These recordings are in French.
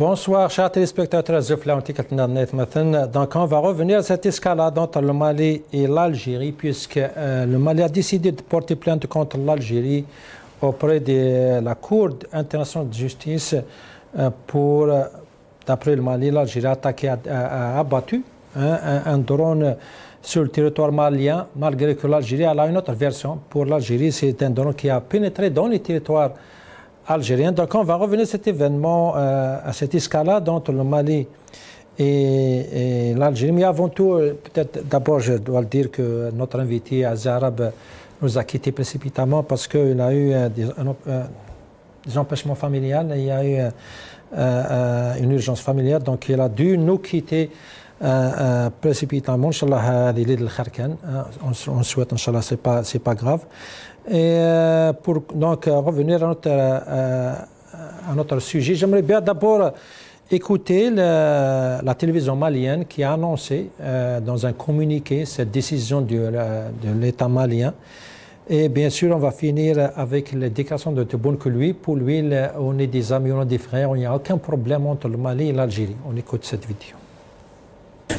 Bonsoir, chers téléspectateurs. Donc, on va revenir à cette escalade entre le Mali et l'Algérie, puisque le Mali a décidé de porter plainte contre l'Algérie auprès de la Cour internationale de justice pour, d'après le Mali, l'Algérie a abattu un drone sur le territoire malien, malgré que l'Algérie a une autre version. Pour l'Algérie, c'est un drone qui a pénétré dans les territoires algériens. Donc on va revenir à cet événement, à cette escalade entre le Mali et l'Algérie. Mais avant tout, peut-être d'abord, je dois le dire que notre invité, Azarab, nous a quittés précipitamment parce qu'il a eu des empêchements familiaux, il y a eu une urgence familiale, donc il a dû nous quitter précipitamment. Inch'Allah, on souhaite, Inch'Allah, c'est pas grave. Et pour donc revenir à notre sujet, j'aimerais bien d'abord écouter la télévision malienne qui a annoncé dans un communiqué cette décision de l'État malien. Et bien sûr, on va finir avec les déclarations de Tebboune que lui, pour lui, on est des amis, on est des frères, il n'y a aucun problème entre le Mali et l'Algérie. On écoute cette vidéo.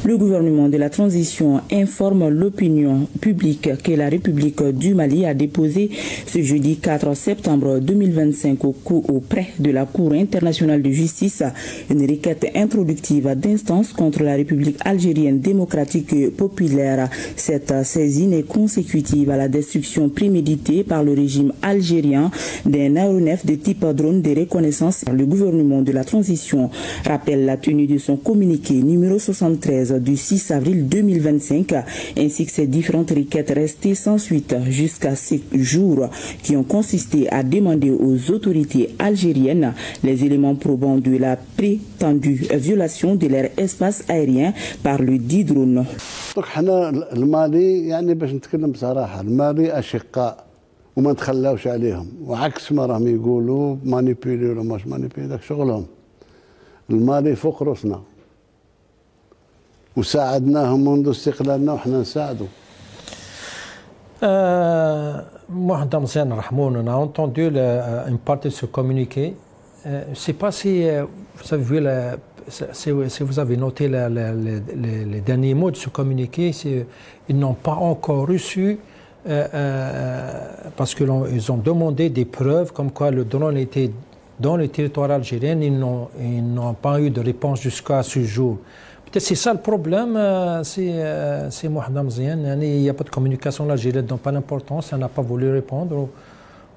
Le gouvernement de la transition informe l'opinion publique que la République du Mali a déposé ce jeudi 4 septembre 2025 auprès de la Cour internationale de justice une requête introductive d'instance contre la République algérienne démocratique et populaire. Cette saisine est consécutive à la destruction préméditée par le régime algérien d'un aéronef de type drone de reconnaissance. Le gouvernement de la transition rappelle la tenue de son communiqué numéro 73 du 6 avril 2025, ainsi que ces différentes requêtes restées sans suite jusqu'à ces jours, qui ont consisté à demander aux autorités algériennes les éléments probants de la prétendue violation de leur espace aérien par le dit drone. المالي يعني باش نتكلم بصراحه المالي اشقاء وما نتخلاوش عليهم وعكس ما راهم يقولوا مانيبيلي ولا مش مانيبيلي داك شغلهم المالي فوق راسنا وساعدناهم منذ استقلالنا وحنا نساعدوا. Mohamed Mzen Rahmoun, on a entendu une partie de ce communiqué. Je ne sais pas si vous avez vu, si vous avez noté les derniers mots de ce communiqué. Ils n'ont pas encore reçu, parce qu'ils ont demandé des preuves comme quoi le drone était dans le territoire algérien. Ils n'ont pas eu de réponse jusqu'à ce jour. Peut-être c'est ça le problème, c'est Mohamed Mzen. Il n'y a pas de communication, l'Algérie ne donne pas l'importance, elle n'a pas voulu répondre.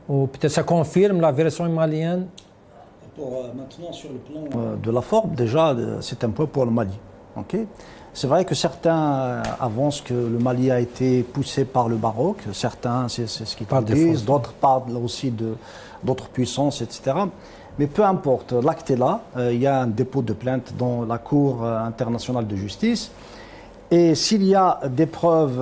Ou peut-être ça confirme la version malienne. Maintenant, sur le plan de la forme, déjà, c'est un point pour le Mali. Okay, c'est vrai que certains avancent que le Mali a été poussé par le Maroc, certains, c'est ce qu'ils disent, d'autres parlent aussi d'autres puissances, etc. Mais peu importe, l'acte est là, il y a un dépôt de plainte dans la Cour internationale de justice. Et s'il y a des preuves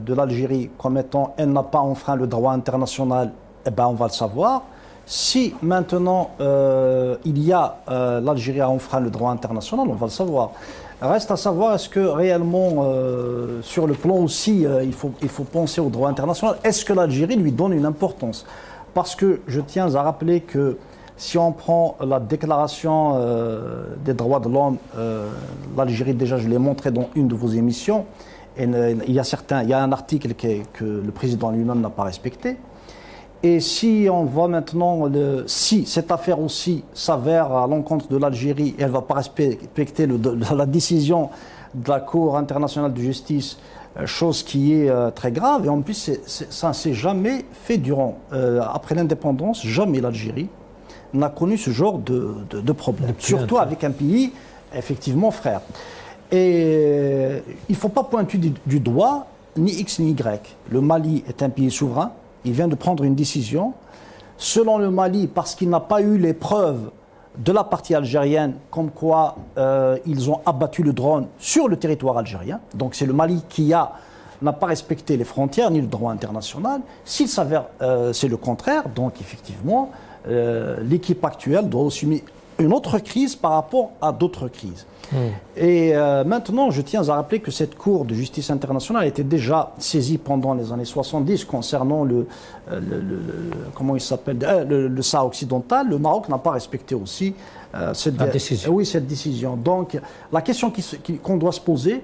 de l'Algérie comme étant elle n'a pas enfreint le droit international, eh ben on va le savoir. Si maintenant il y a l'Algérie a enfreint le droit international, on va le savoir. Reste à savoir est-ce que réellement, sur le plan aussi, il faut penser au droit international. Est-ce que l'Algérie lui donne une importance? Parce que je tiens à rappeler que si on prend la déclaration des droits de l'homme, l'Algérie, déjà je l'ai montré dans une de vos émissions, et il y a un article que le président lui-même n'a pas respecté. Et si on voit maintenant, si cette affaire aussi s'avère à l'encontre de l'Algérie et elle ne va pas respecter la décision de la Cour internationale de justice, chose qui est très grave, et en plus ça ne s'est jamais fait après l'indépendance, jamais l'Algérie n'a connu ce genre de problème, surtout avec un pays effectivement frère. Et il ne faut pas pointer du doigt ni X ni Y. Le Mali est un pays souverain, il vient de prendre une décision. Selon le Mali, parce qu'il n'a pas eu les preuves de la partie algérienne, comme quoi ils ont abattu le drone sur le territoire algérien. Donc c'est le Mali qui n'a pas respecté les frontières ni le droit international. S'il s'avère c'est le contraire, donc effectivement, l'équipe actuelle doit une autre crise par rapport à d'autres crises. Et maintenant, je tiens à rappeler que cette Cour de justice internationale était déjà saisie pendant les années 70 concernant comment il s'appelle, le Sahara occidental. Le Maroc n'a pas respecté aussi cette décision. Oui, cette décision. Donc, la question qu'on doit se poser,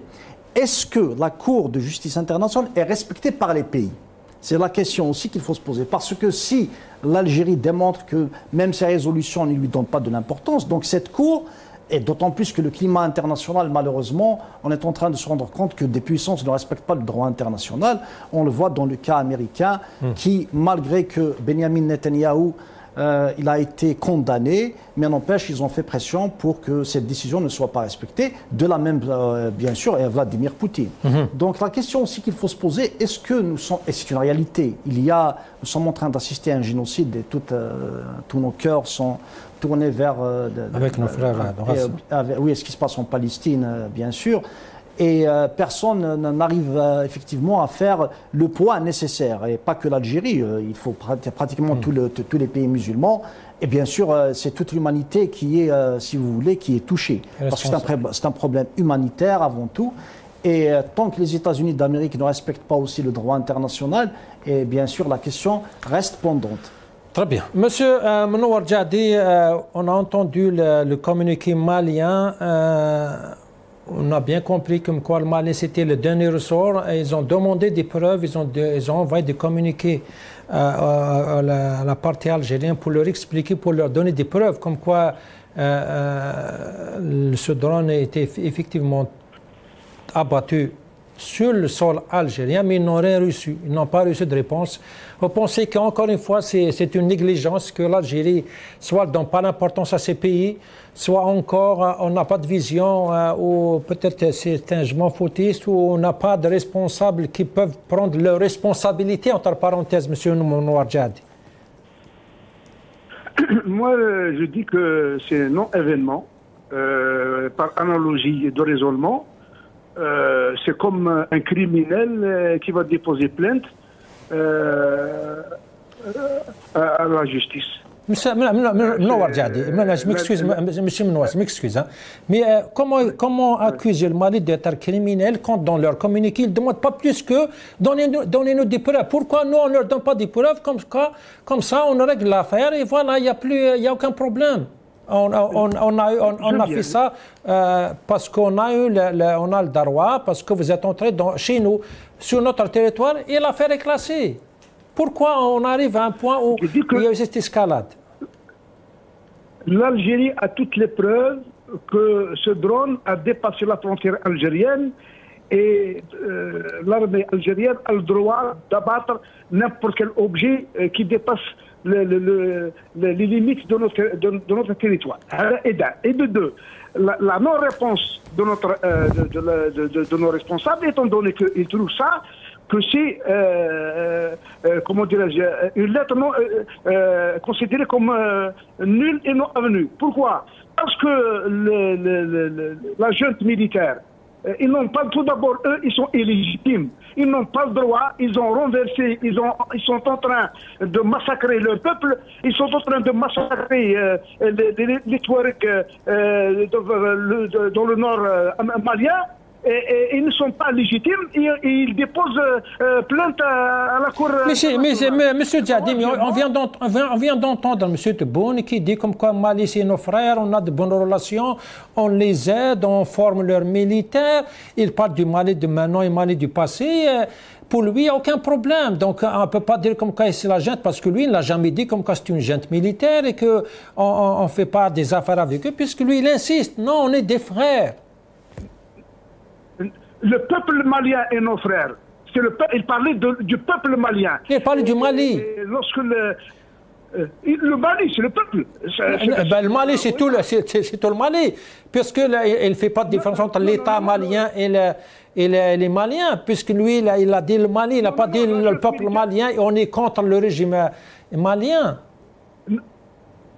est-ce que la Cour de justice internationale est respectée par les pays? C'est la question aussi qu'il faut se poser. Parce que si l'Algérie démontre que même ces résolutions ne lui donnent pas de l'importance, donc cette Cour, et d'autant plus que le climat international, malheureusement, on est en train de se rendre compte que des puissances ne respectent pas le droit international. On le voit dans le cas américain, qui, malgré que Benjamin Netanyahou, il a été condamné, mais n'empêche, ils ont fait pression pour que cette décision ne soit pas respectée, de la même, bien sûr, et Vladimir Poutine. Donc la question aussi qu'il faut se poser, est-ce que nous sommes, et c'est une réalité, nous sommes en train d'assister à un génocide et tous nos cœurs sont tournés vers... avec nos frères. Oui, ce qui se passe en Palestine, bien sûr. Et personne n'arrive effectivement à faire le poids nécessaire. Et pas que l'Algérie, il faut pratiquement tous les pays musulmans. Et bien sûr, c'est toute l'humanité qui est, si vous voulez, qui est touchée. Parce que c'est un problème humanitaire avant tout. Et tant que les États-Unis d'Amérique ne respectent pas aussi le droit international, et bien sûr, la question reste pendante. Très bien. Monsieur Menouar Djadi, on a entendu le communiqué malien. On a bien compris comme quoi le Mali c'était le dernier ressort. Et ils ont demandé des preuves, ils ont envoyé des communiqués à la partie algérienne pour leur expliquer, pour leur donner des preuves comme quoi ce drone a été effectivement abattu sur le sol algérien, mais ils n'ont rien reçu. Ils n'ont pas reçu de réponse. Vous pensez qu'encore une fois, c'est une négligence, que l'Algérie soit ne donne pas d'importance à ces pays, soit encore on n'a pas de vision, ou peut-être c'est un jugement fautiste, ou on n'a pas de responsables qui peuvent prendre leurs responsabilités, entre parenthèses, M. Menouar Djadi. Moi, je dis que c'est un non-événement, par analogie de raisonnement. C'est comme un criminel qui va déposer plainte à la justice. Monsieur Menouar Djadi, je m'excuse, monsieur Menouar, je m'excuse. Hein. Mais comment accuser le Mali d'être criminel quand dans leur communiqué, ils ne demandent pas plus que donnez-nous des preuves. Pourquoi nous, on ne leur donne pas des preuves comme ça, on règle l'affaire et voilà, il n'y a aucun problème. On a fait ça parce qu'on a eu on a le droit, parce que vous êtes entré chez nous, sur notre territoire, et l'affaire est classée. Pourquoi on arrive à un point où il y a eu cette escalade? L'Algérie a toutes les preuves que ce drone a dépassé la frontière algérienne et l'armée algérienne a le droit d'abattre n'importe quel objet qui dépasse les limites de notre territoire. Et de deux, la non-réponse de nos responsables, étant donné qu'ils trouvent ça, que c'est, comment dirais-je, une lettre non, considérée comme nulle et non avenue. Pourquoi? Parce que la junte militaire, ils n'ont pas, tout d'abord, eux, ils sont illégitimes. Ils n'ont pas le droit, ils ont renversé, ils sont en train de massacrer leur peuple, ils sont en train de massacrer les Touaregs dans le nord malien. Et ils ne sont pas légitimes et ils déposent plainte à la Cour. Monsieur Djadi, on vient d'entendre M. Tebboune qui dit comme quoi Mali c'est nos frères, on a de bonnes relations, on les aide, on forme leurs militaires. Il parle du Mali de maintenant et Mali du passé. Pour lui, il n'y a aucun problème. Donc, on ne peut pas dire comme quoi c'est la junte, parce que lui, il ne l'a jamais dit comme quoi c'est une junte militaire et qu'on ne fait pas des affaires avec eux, puisque lui, il insiste. Non, on est des frères. Le peuple malien est nos frères. Il parlait du peuple malien. Il parlait du Mali. Et lorsque le Mali, c'est le peuple. Le Mali, c'est tout le Mali. Puisqu'il ne fait pas de différence entre l'État malien et les Maliens. Puisque lui, il a dit le Mali, il n'a pas dit le peuple malien et on est contre le régime malien.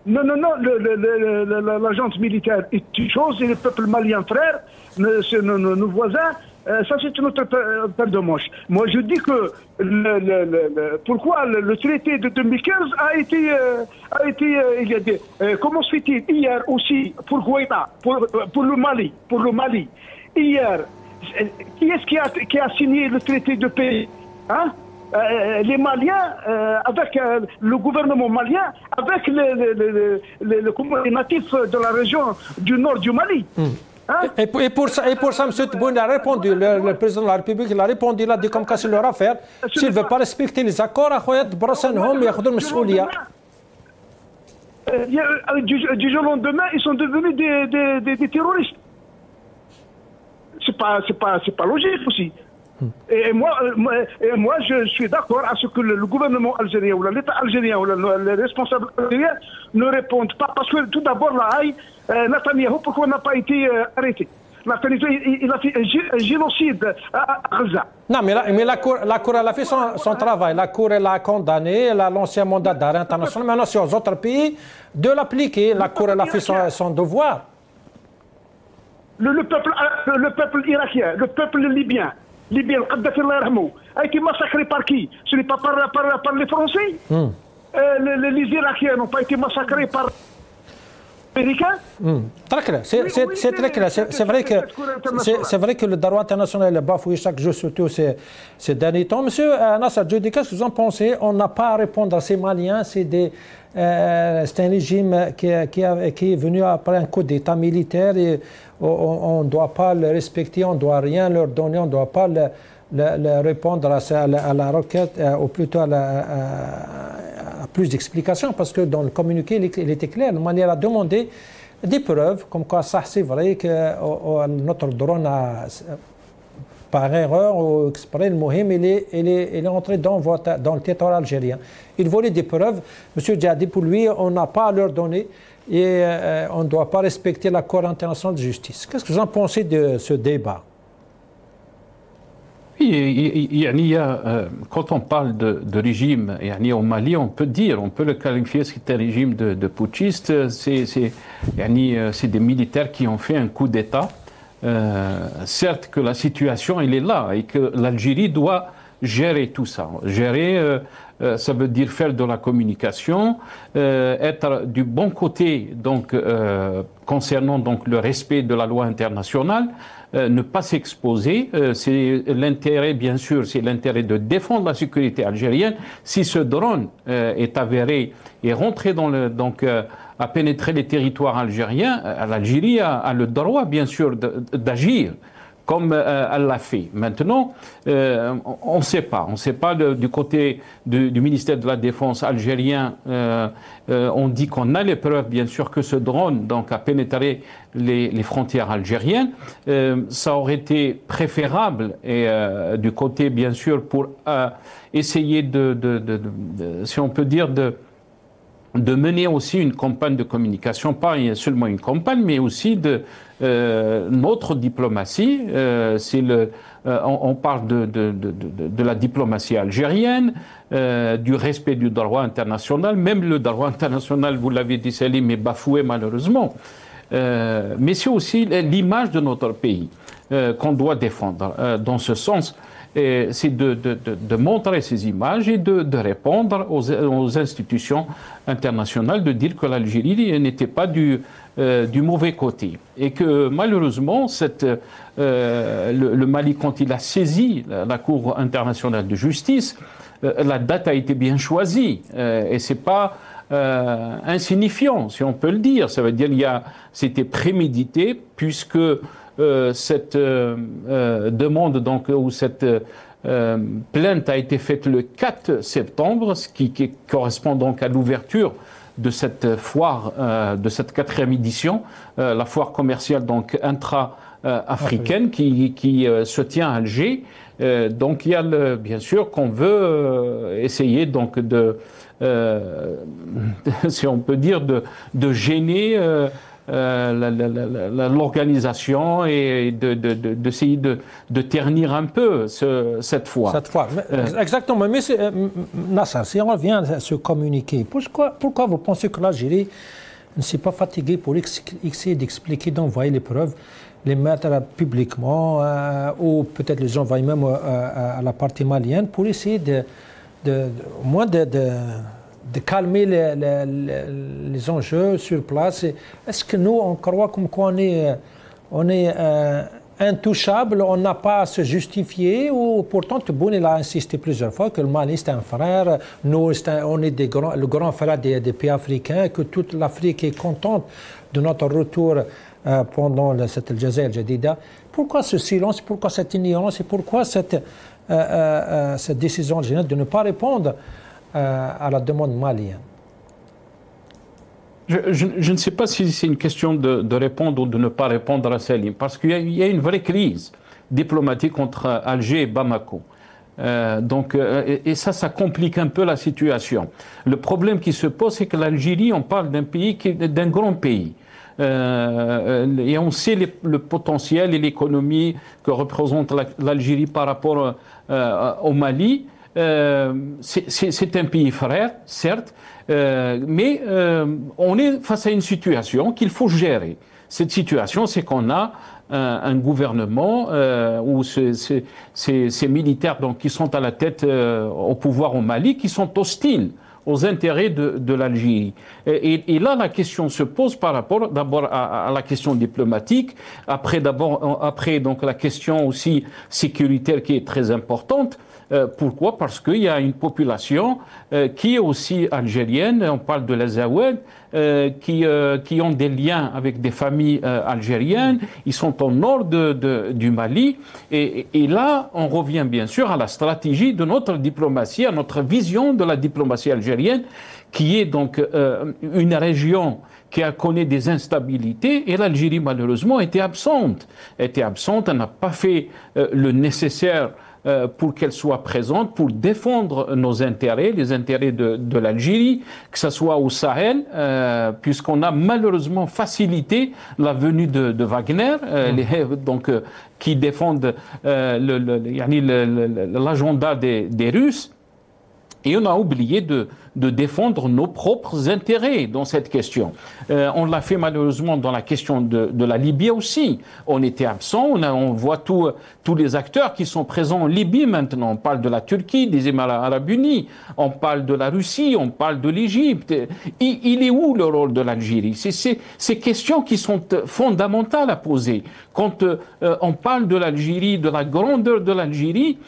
Non, la junte militaire est une chose et le peuple malien frère, nos voisins, Ça, c'est une autre paire de manches. Moi, je dis que pourquoi le traité de 2015 a été il y a des, comment se fait-il hier aussi pour Guaïda, pour le Mali, hier, qui est-ce qui a signé le traité de paix, hein? Les Maliens, avec le gouvernement malien, avec les natifs de la région du nord du Mali. Hein? Et pour ça, M. Tebboune a répondu, le président de la République, il a répondu, il a dit comme ça, c'est leur affaire. S'il ne veut pas respecter les accords, du jour au lendemain, ils sont devenus des terroristes. C'est pas logique aussi. Et moi, je suis d'accord à ce que le gouvernement algérien ou l'État algérien ou les responsables algériens ne répondent pas. Parce que tout d'abord, la Haye, Netanyahou, pourquoi n'a pas été arrêté? Il a fait un génocide à Gaza. Non, mais la Cour elle a fait son travail. La Cour elle a condamné, elle a lancé un mandat d'arrêt international. Maintenant, c'est aux autres pays de l'appliquer. La Cour elle a fait son devoir. Le peuple irakien, le peuple libyen, Kadhafi a été massacré par qui? Ce n'est pas par les Français. Les Irakiens n'ont pas été massacrés par les Américains. Très clair. C'est très clair. C'est vrai que le droit international est bafoué chaque jour, surtout ces derniers temps. Monsieur Nasser Djoudi, qu'est-ce que vous en pensez? On n'a pas à répondre à ces Maliens. C'est un régime qui est venu après un coup d'État militaire et on ne doit pas le respecter, on ne doit rien leur donner, on ne doit pas répondre à la requête, ou plutôt à plus d'explications, parce que dans le communiqué, il était clair. Le Mali a demandé des preuves, comme quoi ça c'est vrai que notre drone a, par erreur ou exprès, le Mohim, il est entré dans le territoire algérien. Il voulait des preuves. M. Djadi, pour lui, on n'a pas à leur donner et on ne doit pas respecter l'accord international de justice. Qu'est-ce que vous en pensez de ce débat? Oui, quand on parle de régime au Mali, on peut le qualifier, c'est un régime de putschistes. C'est des militaires qui ont fait un coup d'État. Certes que la situation, elle est là et que l'Algérie doit gérer tout ça. Gérer, ça veut dire faire de la communication, être du bon côté donc, concernant donc, le respect de la loi internationale, ne pas s'exposer. C'est l'intérêt, bien sûr, c'est l'intérêt de défendre la sécurité algérienne. Si ce drone est avéré et rentré dans à pénétrer les territoires algériens, l'Algérie a le droit, bien sûr, d'agir comme elle l'a fait. Maintenant, on ne sait pas. On ne sait pas du côté du ministère de la Défense algérien. On dit qu'on a les preuves, bien sûr, que ce drone donc, a pénétré les frontières algériennes. Ça aurait été préférable, et du côté, bien sûr, pour essayer si on peut dire, de mener aussi une campagne de communication, pas seulement une campagne, mais aussi notre diplomatie. On parle de la diplomatie algérienne, du respect du droit international. Même le droit international, vous l'avez dit, Salim, est bafoué malheureusement. Mais c'est aussi l'image de notre pays qu'on doit défendre. Dans ce sens, c'est de montrer ces images et de répondre aux institutions internationales, de dire que l'Algérie n'était pas du mauvais côté. Et que malheureusement, le Mali, quand il a saisi la Cour internationale de justice, la date a été bien choisie. Et ce n'est pas insignifiant, si on peut le dire. Ça veut dire c'était prémédité, puisque cette demande donc, ou cette plainte a été faite le 4 septembre, ce qui correspond donc à l'ouverture de cette foire, de cette 4e édition, la foire commerciale donc intra-africaine qui se tient à Alger. Donc il y a bien sûr qu'on veut essayer donc si on peut dire de gêner l'organisation et d'essayer de ternir un peu cette foire. Cette foire, exactement. Mais Nasser, si on revient à ce communiqué, pourquoi vous pensez que l'Algérie ne s'est pas fatigué pour essayer d'expliquer, d'envoyer les preuves, les mettre publiquement, ou peut-être les envoyer même à la partie malienne pour essayer au moins de calmer les enjeux sur place. Est-ce que nous, on croit comme quoi on est intouchable, on n'a pas à se justifier, ou pourtant Tebboune a insisté plusieurs fois que le Mali c'est un frère, nous on est le grand frère des pays africains, que toute l'Afrique est contente de notre retour pendant cette Al-Jazair Jadida. Pourquoi ce silence, pourquoi cette ignorance et pourquoi cette décision générale de ne pas répondre à la demande malienne? Je ne sais pas si c'est une question de répondre ou de ne pas répondre à Salim, parce qu'il y a une vraie crise diplomatique entre Alger et Bamako. Et ça complique un peu la situation. Le problème qui se pose, c'est que l'Algérie, on parle d'un grand pays. Et on sait le potentiel et l'économie que représente l'Algérie par rapport au Mali. C'est un pays frère, certes, mais on est face à une situation qu'il faut gérer. Cette situation, c'est qu'on a un gouvernement où ces militaires donc, qui sont à la tête au pouvoir au Mali, qui sont hostiles aux intérêts de l'Algérie. Et là, la question se pose par rapport d'abord à la question diplomatique, après donc la question aussi sécuritaire qui est très importante. Pourquoi? Parce qu'il y a une population qui est aussi algérienne, on parle de l'Azawad, qui ont des liens avec des familles algériennes, ils sont au nord du Mali, et là on revient bien sûr à la stratégie de notre diplomatie, à notre vision de la diplomatie algérienne, qui est donc une région qui a connu des instabilités, et l'Algérie malheureusement était absente, elle n'a pas fait le nécessaire pour qu'elle soit présente, pour défendre nos intérêts, les intérêts de l'Algérie, que ce soit au Sahel, puisqu'on a malheureusement facilité la venue de Wagner, qui défendent l'agenda des Russes, et on a oublié de défendre nos propres intérêts dans cette question. On l'a fait malheureusement dans la question de la Libye aussi. On était absent, on voit tous les acteurs qui sont présents en Libye maintenant. On parle de la Turquie, des Émirats arabes unis, on parle de la Russie, on parle de l'Égypte. Il est où le rôle de l'Algérie? C'est ces questions qui sont fondamentales à poser. Quand on parle de l'Algérie, de la grandeur de l'Algérie,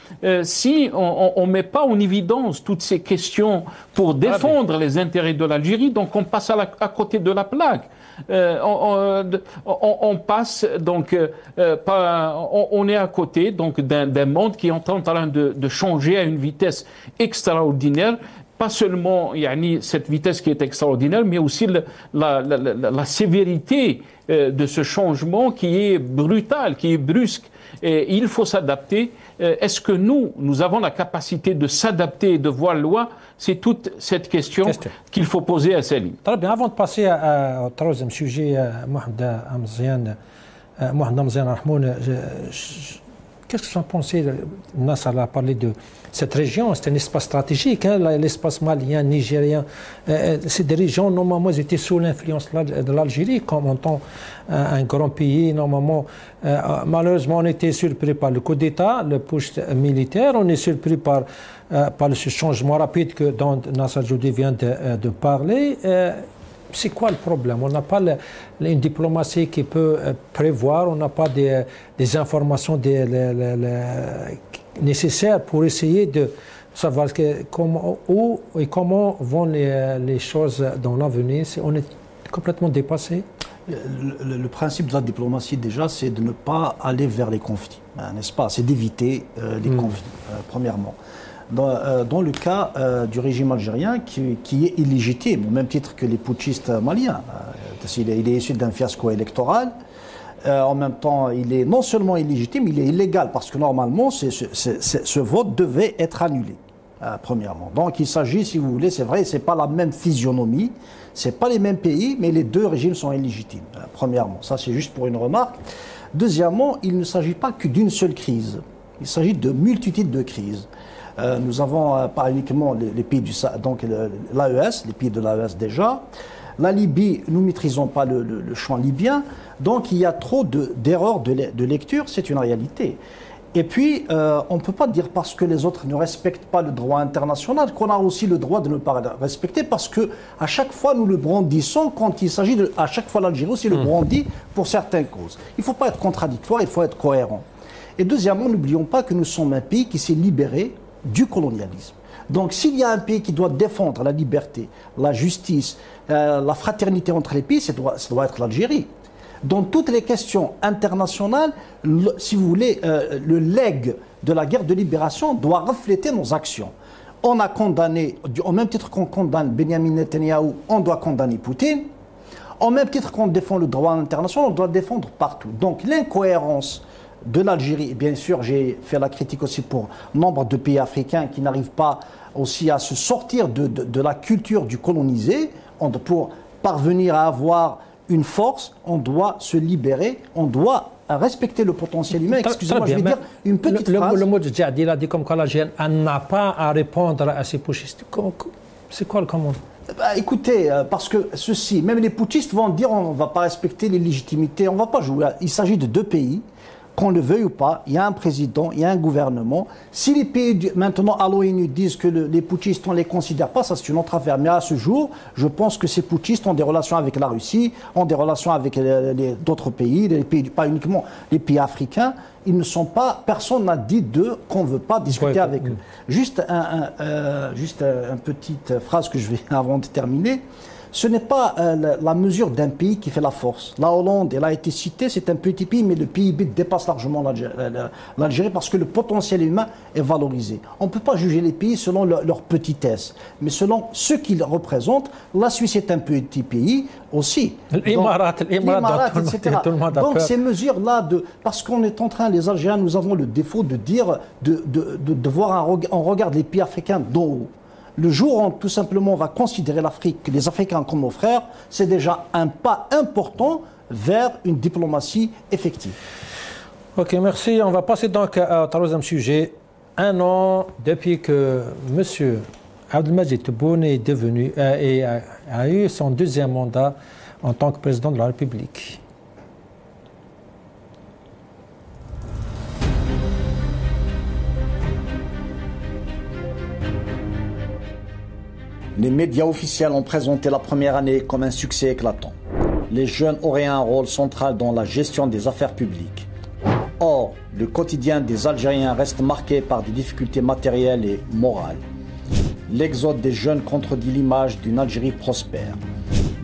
si on ne met pas en évidence toutes ces questions pour défendre les intérêts de l'Algérie, donc on passe à côté de la plaque. On passe donc, on est à côté donc d'un monde qui est en train de changer à une vitesse extraordinaire. Pas seulement cette vitesse qui est extraordinaire, mais aussi la sévérité de ce changement qui est brutal, qui est brusque. Et il faut s'adapter. Est-ce que nous avons la capacité de s'adapter et de voir loin? C'est toute cette question qu'il faut poser à Salim. Très bien. Avant de passer au troisième sujet, Mohamed Amzian Rahmoun, qu'est-ce que vous en pensez? Nasser a parlé de cette région, c'est un espace stratégique, l'espace malien, nigérien. C'est des régions, normalement, ils étaient sous l'influence de l'Algérie, comme en tant un grand pays. Normalement, malheureusement, on était surpris par le coup d'État, le push militaire. On est surpris par ce changement rapide dont Nasser Joudi vient de parler. C'est quoi le problème? On n'a pas une diplomatie qui peut prévoir, on n'a pas des informations nécessaires pour essayer de savoir où et comment vont les choses dans l'avenir. On est complètement dépassé. Le principe de la diplomatie, déjà, c'est de ne pas aller vers les conflits, n'est-ce pas? C'est d'éviter les conflits, premièrement. Dans le cas du régime algérien qui est illégitime, au même titre que les putschistes maliens. Il est issu d'un fiasco électoral. En même temps, il est non seulement illégitime, il est illégal, parce que normalement, ce vote devait être annulé, premièrement. Donc il s'agit, si vous voulez, c'est vrai, ce n'est pas la même physionomie, ce n'est pas les mêmes pays, mais les deux régimes sont illégitimes, premièrement. Ça, c'est juste pour une remarque. Deuxièmement, il ne s'agit pas que d'une seule crise. Il s'agit de multitudes de crises. Nous avons pas uniquement les pays donc l'AES, les pays de l'AES déjà. La Libye, nous ne maîtrisons pas le champ libyen, donc il y a trop d'erreurs de lecture, c'est une réalité. Et puis, on ne peut pas dire parce que les autres ne respectent pas le droit international qu'on a aussi le droit de ne pas respecter, parce que à chaque fois nous le brandissons quand il s'agit de... À chaque fois l'Algérie aussi le brandit pour certaines causes. Il ne faut pas être contradictoire, il faut être cohérent. Et deuxièmement, n'oublions pas que nous sommes un pays qui s'est libéré du colonialisme. Donc s'il y a un pays qui doit défendre la liberté, la justice, la fraternité entre les pays, ça doit être l'Algérie. Dans toutes les questions internationales, si vous voulez, le legs de la guerre de libération doit refléter nos actions. On a condamné, au même titre qu'on condamne Benyamin Netanyahou, on doit condamner Poutine. Au même titre qu'on défend le droit international, on doit le défendre partout. Donc l'incohérence de l'Algérie, bien sûr, j'ai fait la critique aussi pour nombre de pays africains qui n'arrivent pas aussi à se sortir de la culture du colonisé. Pour parvenir à avoir une force, on doit se libérer, on doit respecter le potentiel humain. Excusez-moi, je vais dire une petite phrase. Le mot de Djihad, il a dit comme quoi l'Algérie n'a pas à répondre à ces putschistes. C'est quoi le commande? Écoutez, parce que ceci, même les putschistes vont dire on ne va pas respecter les légitimités, on ne va pas jouer. Il s'agit de deux pays. Qu'on le veuille ou pas, il y a un président, il y a un gouvernement. Si les pays, maintenant, à l'ONU disent que les putschistes, on ne les considère pas, ça c'est une autre affaire. Mais à ce jour, je pense que ces putschistes ont des relations avec la Russie, ont des relations avec d'autres pays, pas uniquement les pays africains. Ils ne sont pas, personne n'a dit d'eux qu'on ne veut pas discuter avec eux. Juste une petite phrase que je vais, avant de terminer. Ce n'est pas la mesure d'un pays qui fait la force. La Hollande, elle a été citée, c'est un petit pays, mais le PIB dépasse largement l'Algérie parce que le potentiel humain est valorisé. On ne peut pas juger les pays selon leur petitesse, mais selon ce qu'ils représentent. La Suisse est un petit pays aussi. L'Émirat, etc. Donc ces mesures-là, parce qu'on est en train, les Algériens, nous avons le défaut de dire, de voir, on regarde les pays africains d'en haut. Le jour où tout simplement on va considérer l'Afrique, les Africains comme nos frères, c'est déjà un pas important vers une diplomatie effective. Ok, merci. On va passer donc au troisième sujet. Un an depuis que M. Abdelmadjid Tebboune est devenu et a eu son deuxième mandat en tant que président de la République. Les médias officiels ont présenté la première année comme un succès éclatant. Les jeunes auraient un rôle central dans la gestion des affaires publiques. Or, le quotidien des Algériens reste marqué par des difficultés matérielles et morales. L'exode des jeunes contredit l'image d'une Algérie prospère.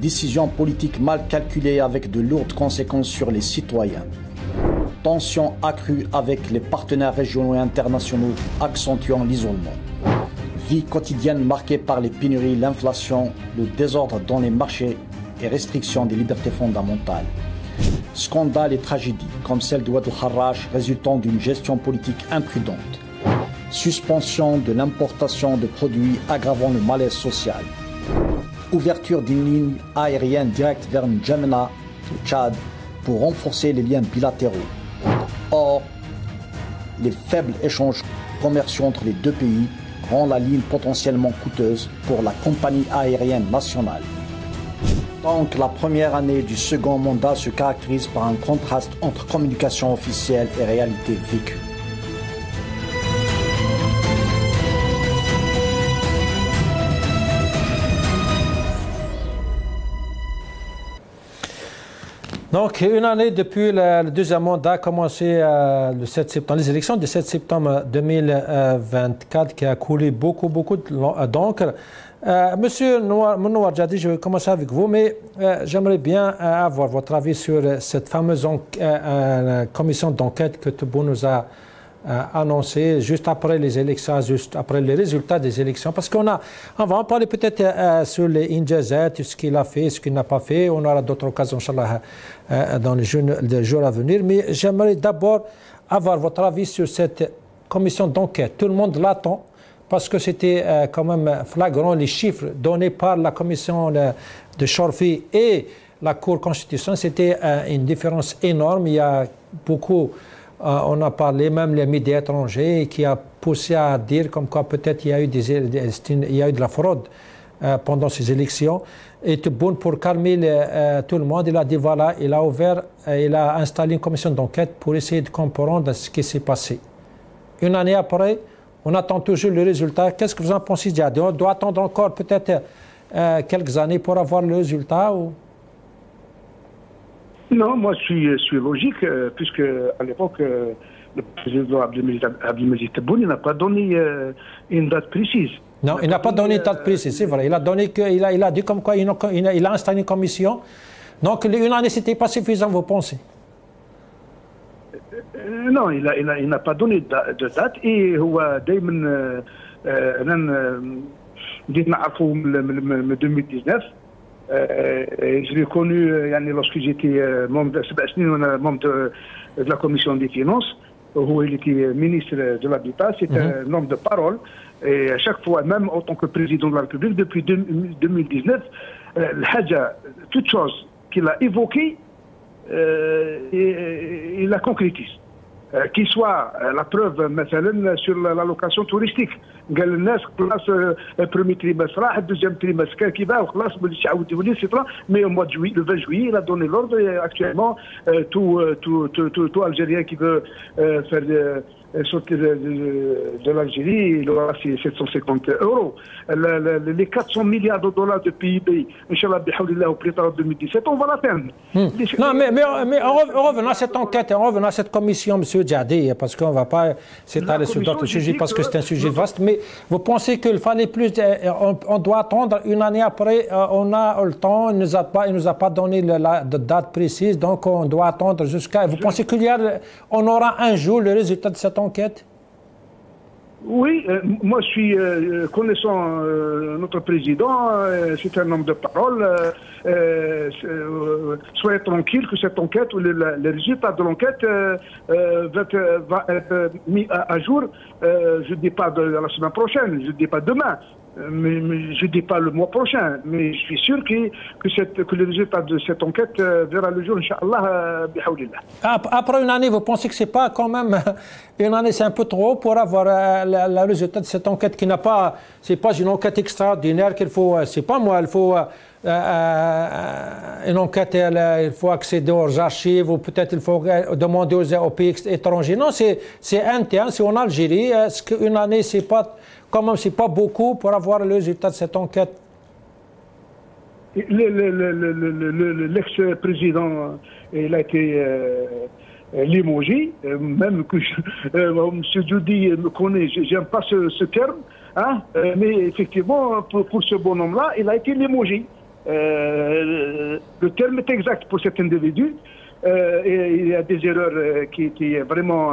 Décisions politiques mal calculées avec de lourdes conséquences sur les citoyens. Tensions accrues avec les partenaires régionaux et internationaux accentuant l'isolement. Vie quotidienne marquée par les pénuries, l'inflation, le désordre dans les marchés et restrictions des libertés fondamentales. Scandales et tragédies, comme celle de Ouad el-Kharrach, résultant d'une gestion politique imprudente. Suspension de l'importation de produits aggravant le malaise social. Ouverture d'une ligne aérienne directe vers N'Djamena, au Tchad, pour renforcer les liens bilatéraux. Or, les faibles échanges commerciaux entre les deux pays rend la ligne potentiellement coûteuse pour la compagnie aérienne nationale. Donc la première année du second mandat se caractérise par un contraste entre communication officielle et réalité vécue. Donc, une année depuis le deuxième mandat a commencé le 7 septembre, les élections du 7 septembre 2024 qui a coulé beaucoup d'encre. Monsieur Nouar Djadi, je vais commencer avec vous, mais j'aimerais bien avoir votre avis sur cette fameuse commission d'enquête que Tebboune nous a annoncé juste après les élections, juste après les résultats des élections, parce on va en parler peut-être sur les Injazat, ce qu'il a fait, ce qu'il n'a pas fait. On aura d'autres occasions, Inch'Allah, dans les jours à venir. Mais j'aimerais d'abord avoir votre avis sur cette commission d'enquête. Tout le monde l'attend, parce que c'était quand même flagrant, les chiffres donnés par la commission de Chorfi et la Cour constitutionnelle, c'était une différence énorme. Il y a beaucoup... on a parlé, même les médias étrangers, qui a poussé à dire comme quoi peut-être il y a eu de la fraude pendant ces élections. Et Tebboune, pour calmer tout le monde, il a dit voilà, il a installé une commission d'enquête pour essayer de comprendre ce qui s'est passé. Une année après, on attend toujours le résultat. Qu'est-ce que vous en pensez, Djihadi? On doit attendre encore peut-être quelques années pour avoir le résultat ou... Non, moi je suis logique, puisque à l'époque, le président Abdelmajid Tebboune n'a pas donné une date précise. Non, il n'a pas donné une date précise, c'est vrai. Il a dit comme quoi il a installé une commission. Donc une année, ce n'était pas suffisant, vous pensez? Non, il n'a pas donné de date. Et دائما بديت نعرفه من 2019. Je l'ai connu lorsque j'étais membre de 7 سنين وانا membre de la commission des finances. Il était ministre de l'Habitat, c'est un homme de parole. Et à chaque fois, même en tant que président de la République, depuis 2019, toute chose qu'il a évoquée, il la concrétise. Qu'il soit la preuve مثلا sur l'allocation touristique. قال للناس خلاص premier trimestre راح deuxième trimestre كان كيباه وخلاص ما بديش يعاود يولي سيطرا. Mais au mois de juillet, le 20 juillet, il a donné l'ordre et actuellement tout Algérien qui veut faire sortir de l'Algérie, il aura 750 €. Les 400 milliards de dollars de PIB, Inch'Allah, bihaoulillah, au printemps 2017, on va l'atteindre. Non, mais revenons à cette enquête, revenons à cette commission, M. Djihadi, parce qu'on ne va pas s'étaler sur d'autres sujets, parce que c'est un sujet vaste, mais vous pensez qu'il fallait plus, on doit attendre une année après, on a le temps, il ne nous a pas donné de date précise, donc on doit attendre jusqu'à... Vous pensez qu'on aura un jour le résultat de cette enquête? Oui, moi je suis connaissant notre président, c'est un homme de parole. Soyez tranquille que cette enquête, ou le résultat de l'enquête va être mis à jour. Je ne dis pas la semaine prochaine, je ne dis pas demain. Mais je ne dis pas le mois prochain, mais je suis sûr que le résultat de cette enquête verra le jour, Inch'Allah, bihaoulillah. Après une année, vous pensez que c'est pas quand même une année, c'est un peu trop pour avoir le résultat de cette enquête qui n'a pas, c'est pas une enquête extraordinaire qu'il faut, c'est pas moi, il faut une enquête, il faut accéder aux archives ou peut-être il faut demander aux pays étrangers. Non, c'est interne, c'est en Algérie. Est-ce qu'une année, c'est pas quand même, c'est pas beaucoup pour avoir le résultat de cette enquête? L'ex-président, il a été limogé, même que M. Djoudi me connaît, j'aime pas ce terme, hein, mais effectivement, pour ce bonhomme-là, il a été limogé. Le terme est exact pour cet individu. Et il y a des erreurs qui étaient vraiment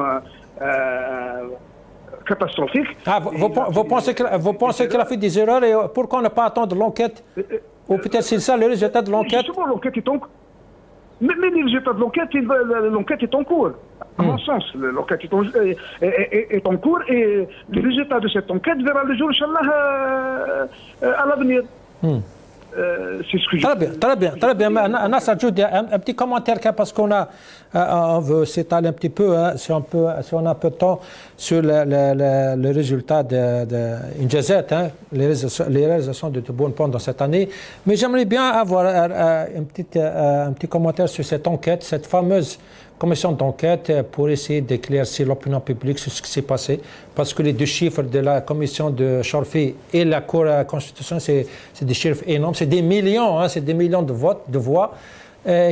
catastrophique. Vous pensez qu'il a fait des erreurs et pourquoi ne pas attendre l'enquête? Ou peut-être c'est ça le résultat de l'enquête? Justement, l'enquête est en cours. Mais le résultat de l'enquête est en cours. À mon sens, l'enquête est en cours et le résultat de cette enquête verra le jour, Inch'Allah, à l'avenir. C'est ce que je... Très bien. Nasser Djoudi, un petit commentaire parce qu'on on veut s'étaler un petit peu, hein, si on a un peu de temps, sur le résultat d'Injazet, hein, les réalisations de Tebboune pendant cette année. Mais j'aimerais bien avoir un petit commentaire sur cette enquête, cette fameuse commission d'enquête pour essayer d'éclaircir l'opinion publique sur ce qui s'est passé. Parce que les deux chiffres de la commission de Chorfi et la Cour constitutionnelle, c'est des chiffres énormes. C'est des millions, hein, c'est des millions de votes, de voix,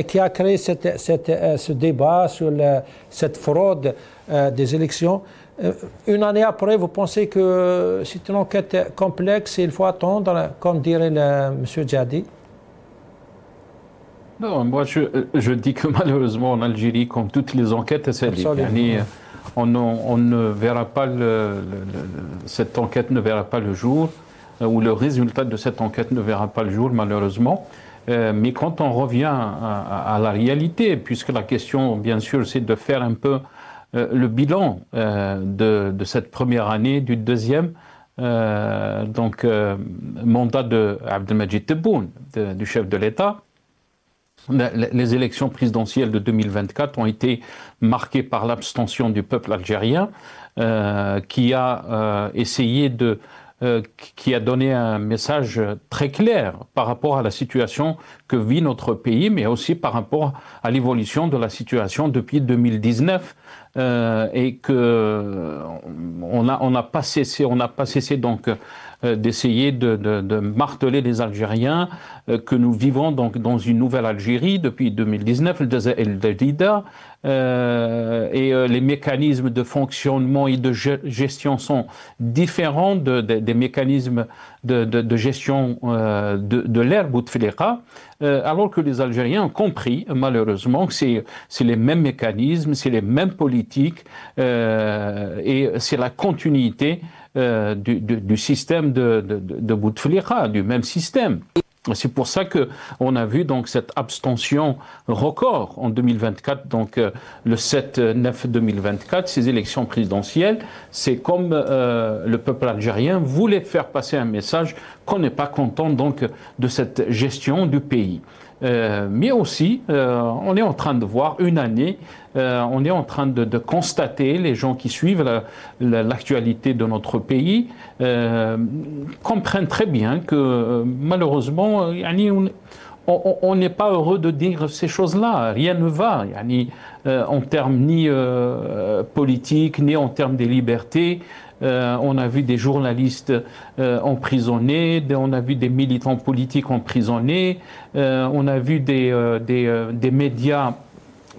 qui a créé ce débat sur cette fraude des élections. Une année après, vous pensez que c'est une enquête complexe et il faut attendre, comme dirait M. Djihadi? Non, moi je dis que malheureusement en Algérie, comme toutes les enquêtes, on ne verra pas cette enquête ne verra pas le jour, ou le résultat de cette enquête ne verra pas le jour, malheureusement. Mais quand on revient à la réalité, puisque la question, bien sûr, c'est de faire un peu le bilan de cette première année, du deuxième, mandat de Abdelmajid Tebboune, du chef de l'État. Les élections présidentielles de 2024 ont été marquées par l'abstention du peuple algérien qui a essayé de qui a donné un message très clair par rapport à la situation que vit notre pays, mais aussi par rapport à l'évolution de la situation depuis 2019, et que on n'a pas cessé donc d'essayer de marteler les Algériens, que nous vivons donc dans une nouvelle Algérie depuis 2019, et les mécanismes de fonctionnement et de gestion sont différents des mécanismes de gestion de l'ère Bouteflika, alors que les Algériens ont compris malheureusement que c'est les mêmes mécanismes, c'est les mêmes politiques, et c'est la continuité du système de Bouteflika, du même système. C'est pour ça que on a vu donc cette abstention record en 2024, donc le 7-9-2024, ces élections présidentielles. C'est comme le peuple algérien voulait faire passer un message qu'on n'est pas content donc de cette gestion du pays. Mais aussi, on est en train de voir une année, on est en train de constater, les gens qui suivent l'actualité de notre pays comprennent très bien que malheureusement, on n'est pas heureux de dire ces choses-là. Rien ne va, en termes ni politiques, ni en termes des libertés. On a vu des journalistes emprisonnés, on a vu des militants politiques emprisonnés, on a vu des médias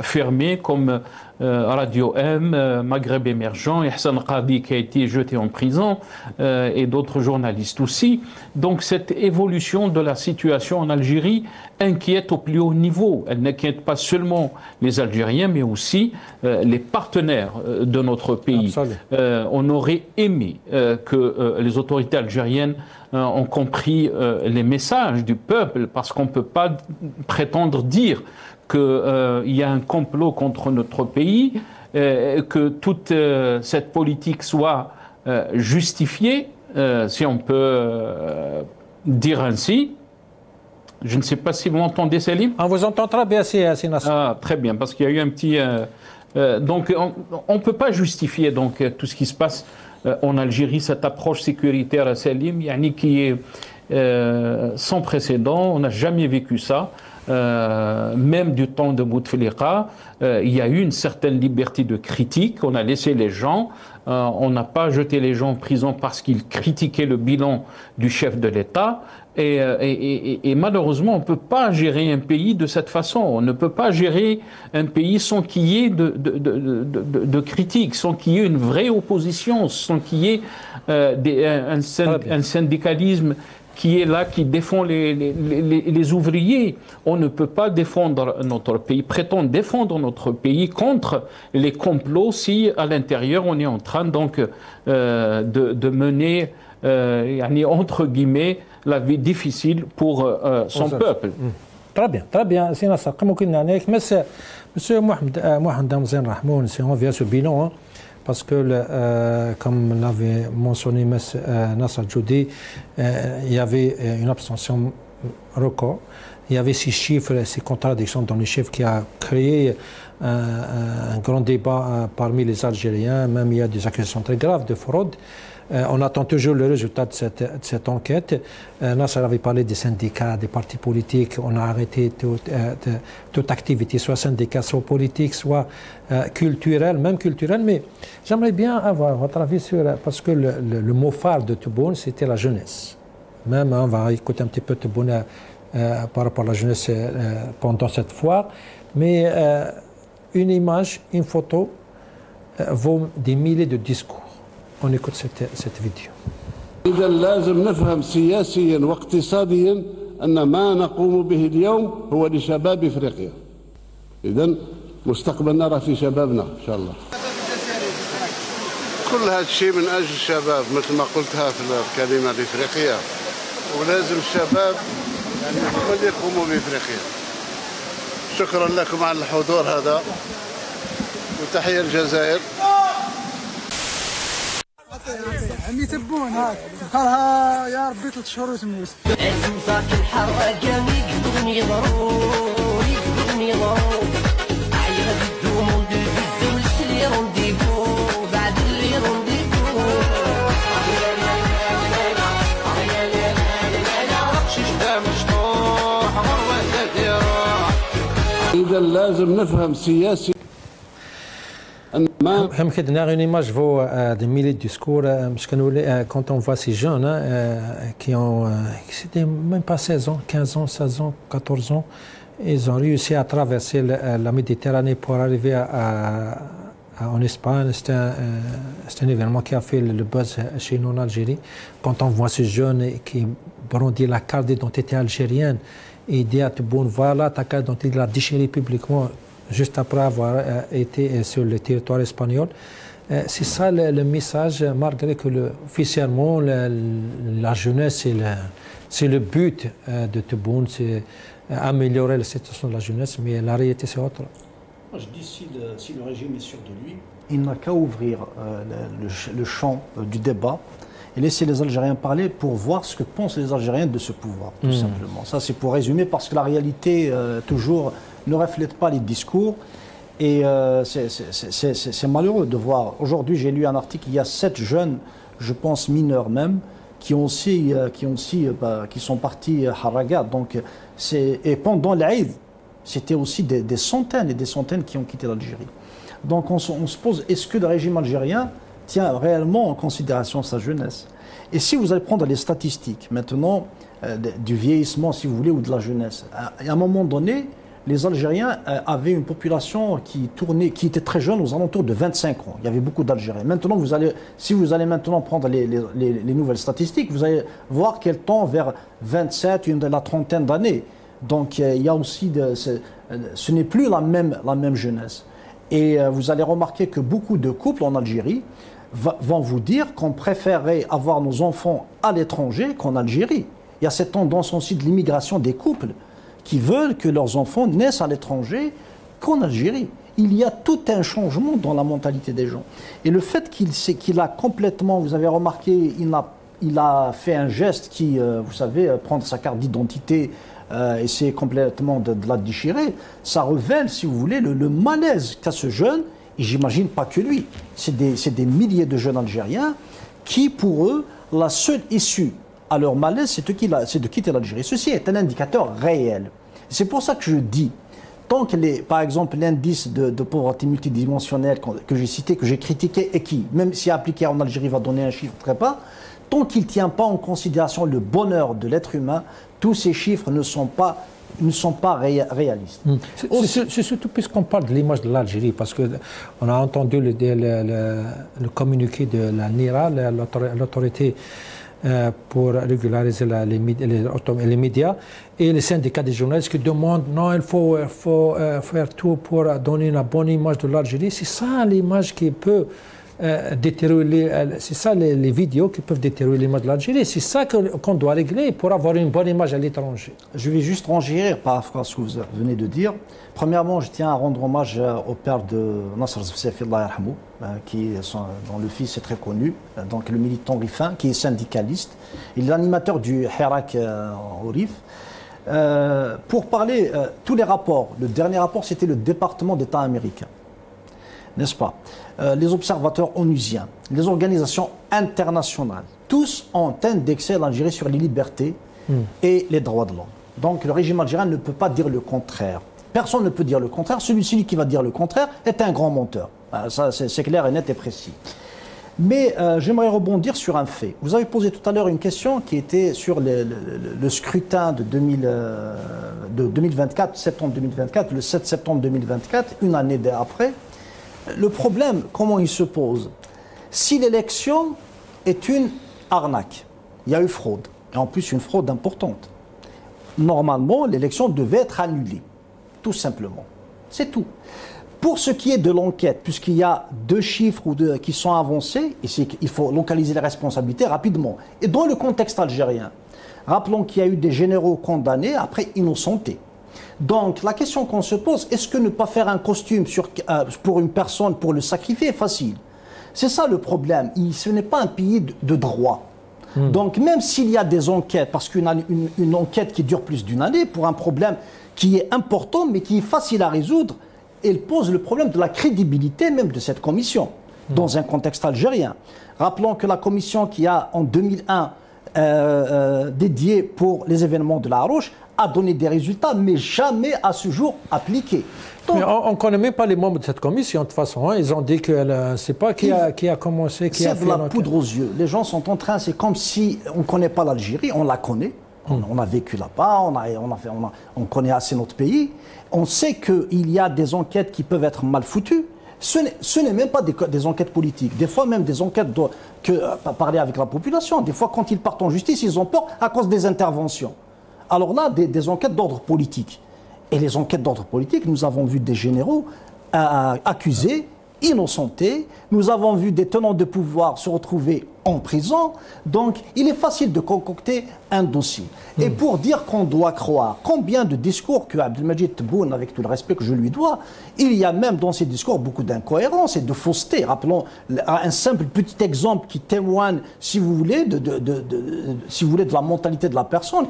fermés comme Radio M, Maghreb Émergent, Hassan Qadi qui a été jeté en prison, et d'autres journalistes aussi. Donc cette évolution de la situation en Algérie inquiète au plus haut niveau. Elle n'inquiète pas seulement les Algériens, mais aussi les partenaires de notre pays. On aurait aimé que les autorités algériennes ont compris les messages du peuple, parce qu'on ne peut pas prétendre dire qu'il y a un complot contre notre pays, que toute cette politique soit justifiée, si on peut dire ainsi. Je ne sais pas si vous m'entendez, Selim. On vous entend très bien, Nasser. Ah, très bien, parce qu'il y a eu un petit... donc, on ne peut pas justifier donc, tout ce qui se passe en Algérie, cette approche sécuritaire à Selim, qui est sans précédent. On n'a jamais vécu ça. Même du temps de Bouteflika, il y a eu une certaine liberté de critique. On a laissé les gens, on n'a pas jeté les gens en prison parce qu'ils critiquaient le bilan du chef de l'État. Et malheureusement, on ne peut pas gérer un pays de cette façon. On ne peut pas gérer un pays sans qu'il y ait de critiques, sans qu'il y ait une vraie opposition, sans qu'il y ait un syndicalisme qui est là, qui défend les ouvriers. On ne peut pas défendre notre pays, prétendre défendre notre pays contre les complots si à l'intérieur on est en train donc de mener entre guillemets la vie difficile pour son peuple. Très bien. C'est ça. Comme on a dit, Monsieur Mohamed Damzen Rahmoun, si on vient ce bilan, parce que, comme l'avait mentionné Nasser Djoudi, il y avait une abstention record. Il y avait ces chiffres, ces contradictions dans les chiffres qui a créé un grand débat parmi les Algériens. Même il y a des accusations très graves de fraude. On attend toujours le résultat de cette enquête. Nasser avait parlé des syndicats, des partis politiques. On a arrêté toute activité, soit syndicale, soit politique, soit culturelle, même culturelle. Mais j'aimerais bien avoir votre avis sur... Parce que le mot phare de Tebboune, c'était la jeunesse. Même, on va écouter un petit peu Tebboune par rapport à la jeunesse pendant cette foire. Mais une image, une photo vaut des milliers de discours. On écoute cette vidéo. إذا لازم نفهم سياسيا واقتصاديا أن ما نقوم به اليوم هو لشباب إفريقيا. إذا مستقبل نرى في شبابنا إن شاء الله. كل هذا الشيء من أجل الشباب مثل ما قلتها في الكلمة الإفريقية، ولازم الشباب الكل يقوموا بإفريقيا. شكرا لكم على الحضور هذا وتحية الجزائر. عمي تبون هاك بقالها يا ربي 3 شهور وتموت. المساك الحراقة يقدرون يضروا عيغ الدوم ودلبزو الشلي رونديفو بعد اللي رونديفو إذا لازم نفهم سياسي. On a une image de milliers de discours, quand on voit ces jeunes qui ont, c'était même pas 16 ans, 15 ans, 16 ans, 14 ans, ils ont réussi à traverser la Méditerranée pour arriver en Espagne. C'est un événement qui a fait le buzz chez nous en Algérie. Quand on voit ces jeunes qui brandissent la carte d'identité algérienne et disent à tout le monde, voilà ta carte d'identité, la déchirée publiquement, juste après avoir été sur le territoire espagnol. C'est ça le message, malgré que officiellement la jeunesse, c'est le but de tout le monde, c'est améliorer la situation de la jeunesse, mais la réalité c'est autre. Moi je dis si le régime est sûr de lui, il n'a qu'à ouvrir le champ du débat et laisser les Algériens parler pour voir ce que pensent les Algériens de ce pouvoir, tout simplement. Ça c'est pour résumer, parce que la réalité toujours ne reflète pas les discours et c'est malheureux de voir. Aujourd'hui j'ai lu un article, il y a 7 jeunes, je pense mineurs même, qui sont partis à Haraga. Donc et pendant l'Aïd, c'était aussi des centaines et des centaines qui ont quitté l'Algérie. Donc on se pose, est-ce que le régime algérien tient réellement en considération sa jeunesse? Et si vous allez prendre les statistiques maintenant du vieillissement, si vous voulez, ou de la jeunesse, à un moment donné, les Algériens avaient une population qui était très jeune, aux alentours de 25 ans. Il y avait beaucoup d'Algériens. Maintenant, si vous allez maintenant prendre les nouvelles statistiques, vous allez voir qu'elles tendent vers 27, la trentaine d'années. Donc, il y a aussi ce n'est plus la même jeunesse. Et vous allez remarquer que beaucoup de couples en Algérie vont vous dire qu'on préférerait avoir nos enfants à l'étranger qu'en Algérie. Il y a cette tendance aussi de l'immigration des couples qui veulent que leurs enfants naissent à l'étranger qu'en Algérie. Il y a tout un changement dans la mentalité des gens. Et le fait qu'il a complètement, vous avez remarqué, il a fait un geste qui, vous savez, prendre sa carte d'identité, essayer complètement de la déchirer, ça révèle, si vous voulez, le malaise qu'a ce jeune, et j'imagine pas que lui. C'est des milliers de jeunes Algériens qui, pour eux, la seule issue à leur malaise, c'est de quitter l'Algérie. Ceci est un indicateur réel. C'est pour ça que je dis, tant que par exemple l'indice de pauvreté multidimensionnelle que j'ai cité, que j'ai critiqué, et qui, même si appliqué en Algérie, va donner un chiffre très bas, tant qu'il ne tient pas en considération le bonheur de l'être humain, tous ces chiffres ne sont pas réalistes. C'est surtout puisqu'on parle de l'image de l'Algérie, parce qu'on a entendu le communiqué de la NIRA, l'autorité pour régulariser les médias, et les syndicats des journalistes qui demandent non, il faut faire tout pour donner une bonne image de l'Algérie. C'est ça l'image qui peut détériorer, c'est ça les vidéos qui peuvent détériorer l'image de l'Algérie. C'est ça qu'on doit régler pour avoir une bonne image à l'étranger. Je vais juste renchérir par rapport à ce que vous venez de dire. Premièrement, je tiens à rendre hommage au père de Nasser Zefsefi, dont le fils est très connu, donc le militant rifin, qui est syndicaliste. Il est l'animateur du Hirak au Rif. Pour parler, tous les rapports, le dernier rapport, c'était le département d'État américain, n'est-ce pas? Les observateurs onusiens, les organisations internationales, tous ont indexé l'Algérie sur les libertés et les droits de l'homme. Donc le régime algérien ne peut pas dire le contraire. Personne ne peut dire le contraire. Celui qui va dire le contraire est un grand menteur. Ça, c'est clair et net et précis. Mais j'aimerais rebondir sur un fait. Vous avez posé tout à l'heure une question qui était sur le scrutin de 2024, septembre 2024, le 7 septembre 2024, une année après. Le problème, comment il se pose? Si l'élection est une arnaque, il y a eu fraude, et en plus une fraude importante, normalement l'élection devait être annulée, tout simplement. C'est tout. Pour ce qui est de l'enquête, puisqu'il y a 2 chiffres qui sont avancés, il faut localiser les responsabilités rapidement. Et dans le contexte algérien, rappelons qu'il y a eu des généraux condamnés, après innocentés. Donc la question qu'on se pose, est-ce que ne pas faire un costume pour une personne, pour le sacrifier, est facile? C'est ça le problème. Ce n'est pas un pays de droit. Donc même s'il y a des enquêtes, parce qu'une enquête qui dure plus d'une année pour un problème qui est important mais qui est facile à résoudre, elle pose le problème de la crédibilité même de cette commission dans un contexte algérien. Rappelons que la commission qui a en 2001 dédié pour les événements de la Harouche a donné des résultats, mais jamais à ce jour appliqué. Donc, mais on ne connaît même pas les membres de cette commission, de toute façon. Hein. Ils ont dit que c'est pas qui a commencé, qui a fait... C'est de la poudre aux yeux. Les gens sont en train, c'est comme si on ne connaît pas l'Algérie, on la connaît. On a vécu là-bas, on connaît assez notre pays. On sait qu'il y a des enquêtes qui peuvent être mal foutues. Ce n'est même pas des enquêtes politiques. Des fois, même des enquêtes parler avec la population. Des fois, quand ils partent en justice, ils ont peur à cause des interventions. Alors là, des enquêtes d'ordre politique. Et les enquêtes d'ordre politique, nous avons vu des généraux accusés, innocentés. Nous avons vu des tenants de pouvoir se retrouver en prison. Donc, il est facile de concocter un dossier. Et pour dire qu'on doit croire, combien de discours que Abdelmadjid Tebboune, avec tout le respect que je lui dois, il y a même dans ces discours beaucoup d'incohérences et de fausseté. Rappelons un simple petit exemple qui témoigne, si vous voulez, de la mentalité de la personne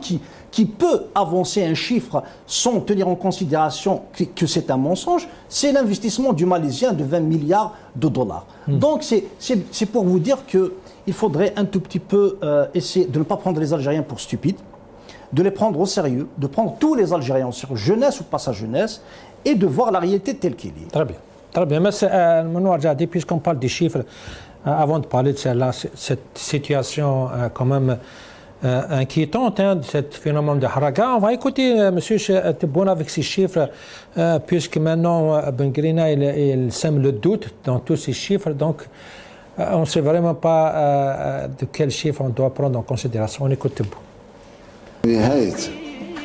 qui peut avancer un chiffre sans tenir en considération que c'est un mensonge. C'est l'investissement du Malaisien de 20 milliards de dollars. Donc, c'est pour vous dire qu'il faudrait un tout petit peu essayer de ne pas prendre les Algériens pour stupides, de les prendre au sérieux, de prendre tous les Algériens au sérieux, jeunesse ou pas sa jeunesse, et de voir la réalité telle qu'elle est. Très bien. Très bien. Mais Manoir Djadi, puisqu'on parle des chiffres, avant de parler de cette situation quand même inquiétante, de ce phénomène de Haraga, on va écouter M. Tebboune avec ces chiffres, puisque maintenant Ben Grina il sème le doute dans tous ces chiffres. Donc, on ne sait vraiment pas de quels chiffres on doit prendre en considération. On écoute Tebboune. نهاية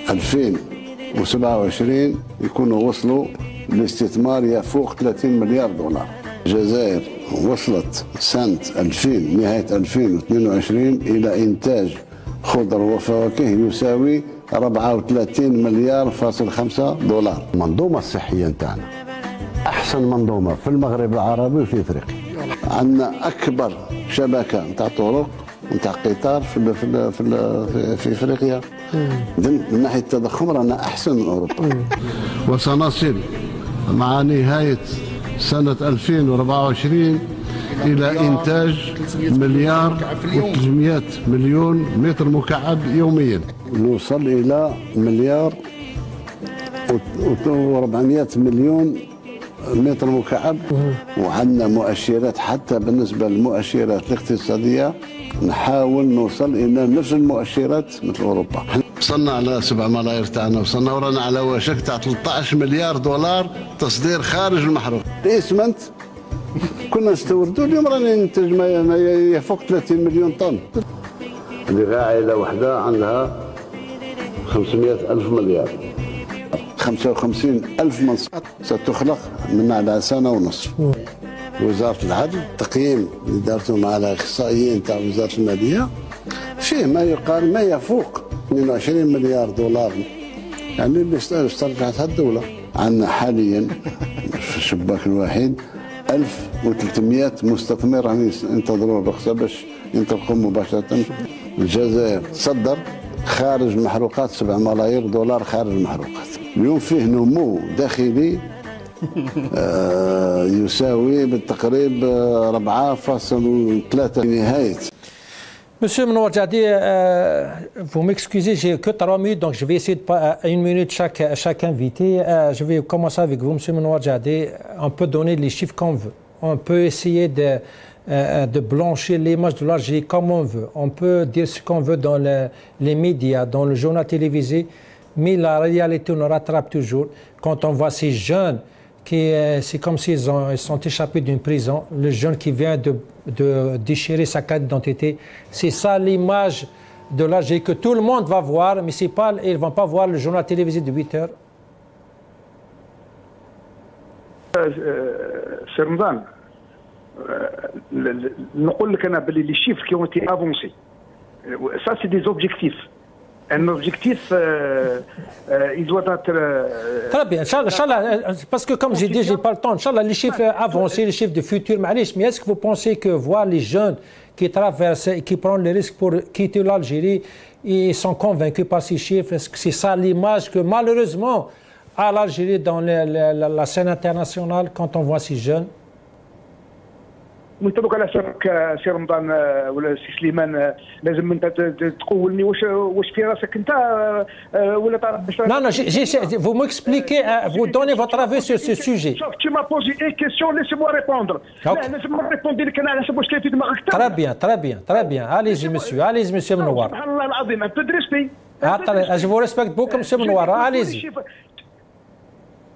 2027 يكونوا وصلوا الاستثمار يفوق 30 مليار دولار. الجزائر وصلت سنة 2000 نهاية 2022 إلى إنتاج خضر وفواكه يساوي 34 مليار فاصل 5 دولار. المنظومة الصحية نتاعنا أحسن منظومة في المغرب العربي وفي إفريقيا. عندنا أكبر شبكة نتاع طرق نتاع قطار في افريقيا. من ناحيه التضخم رانا احسن من اوروبا. وسنصل مع نهايه سنه 2024 الى انتاج مليار و300 مليون متر مكعب يوميا. نوصل الى مليار و400 مليون متر مكعب. وعندنا مؤشرات حتى بالنسبه للمؤشرات الاقتصاديه نحاول نوصل الى نفس المؤشرات مثل اوروبا. وصلنا على 7 ملايير تاعنا، وصلنا ورانا على وشك تاع 13 مليار دولار تصدير خارج المحروق. الاسمنت كنا نستوردوا، اليوم رانا ننتج ما يفوق 30 مليون طن. اللي عائله واحده عندها 500 ألف مليار. 55 ألف منصب ستخلق من على سنة ونصف. وزارة العدل التقييم اللي دارته مع الأخصائيين تاع وزارة المالية فيه ما يقال ما يفوق 22 مليار دولار، يعني اللي استرجعتها الدولة. عندنا حاليا في الشباك الواحد 1300 مستثمر ينتظرون الرخصة باش ينطلقوا مباشرة. الجزائر تصدر خارج المحروقات 7 ملايير دولار خارج المحروقات. اليوم فيه نمو داخلي يساوي بالتقريب 4,3 نهاية. Monsieur Manoir Djadi, vous m'excusez, j'ai que 3 minutes, donc je vais essayer de pas 1 minute chaque invité. Je vais commencer avec vous, Monsieur Manoir Djadi. On peut donner les chiffres qu'on veut. On peut essayer de blanchir l'image de l'Algérie comme on veut. On peut dire ce qu'on veut dans les médias, dans le journal télévisé, mais la réalité nous rattrape toujours. Quand on voit ces jeunes, c'est comme s'ils sont échappés d'une prison, le jeune qui vient de déchirer sa carte d'identité, c'est ça l'image de l'Algérie que tout le monde va voir, mais c'est pas, ils ne vont pas voir le journal télévisé de 8 heures. Ramadan, نقول لك أنا باللي les chiffres qui ont été avancés, ça c'est des objectifs. Un objectif, il doit être... Très bien, Inch'Allah, parce que comme j'ai dit, je n'ai pas le temps. Inch'Allah, les chiffres avancés, les chiffres de futur, mais est-ce que vous pensez que voir les jeunes qui traversent et qui prennent le risque pour quitter l'Algérie, ils sont convaincus par ces chiffres? Est-ce que c'est ça l'image que malheureusement à l'Algérie dans la scène internationale quand on voit ces jeunes? ويطلق على سي رمضان ولا سي سليمان لازم انت تقولني واش في راسك انت ولا طالب باش Non, non, vous m'expliquez, vous donnez votre avis sur ce sujet. شوف tu m'as posé une question, laissez-moi répondre. لازم نريبوندي لك انا على حسب واش كاين في دماغك. Très bien, très bien, très bien. Allez-y, monsieur Menouar. سبحان الله العظيم un peu de respect. Je vous respecte beaucoup, monsieur Menouar. Allez-y.